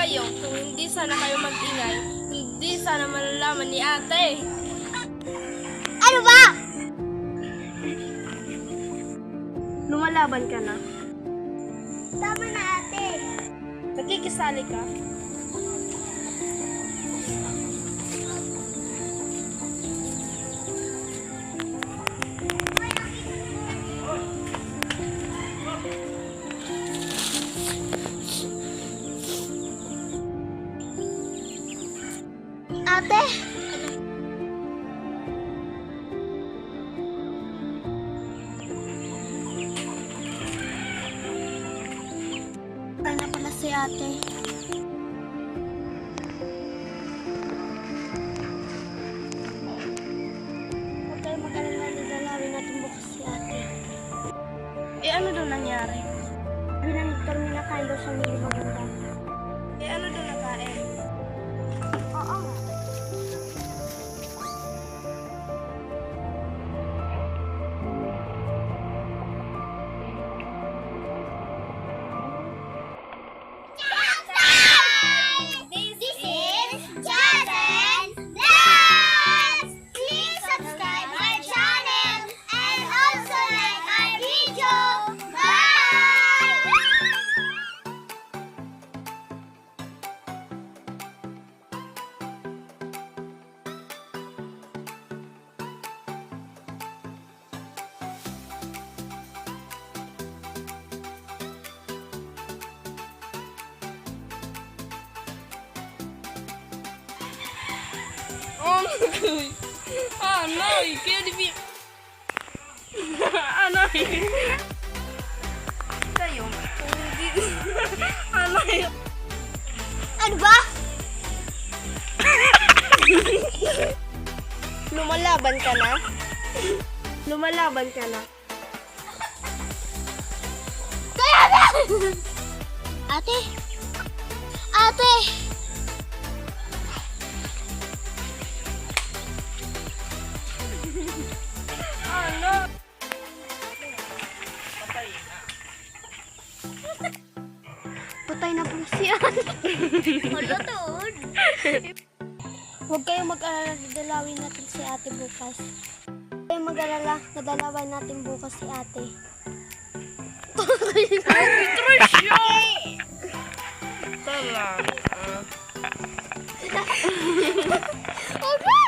kayo. Kung hindi sana kayo mag-ingay, hindi sana malalaman ni ate. Ano ba? Lumalaban ka na. Tama na, ate. Nakikisali ka. Ate? Paano pala si ate? Huwag kayo mag-alala, dadalawin natin bukas si ate. Eh ano daw nangyari? Binanag kami na kain daw sa hindi maganda. Eh ano daw nakain? Oo. This is Jordan Dance! Please subscribe our channel and also like our video. Bye! Oh my God! Anay! Kaya di bi... Anay! Kayo, kung hindi... Anay! Ano ba? Lumalaban ka na? Lumalaban ka na? Kaya na! Ate! Ate! Ano? Patay na po siya. Wala toon. Huwag kayong mag-alala, dadalawin natin si ate bukas. Huwag kayong mag-alala, dadalawin natin bukas si ate. Patricia! Talaga. Okay!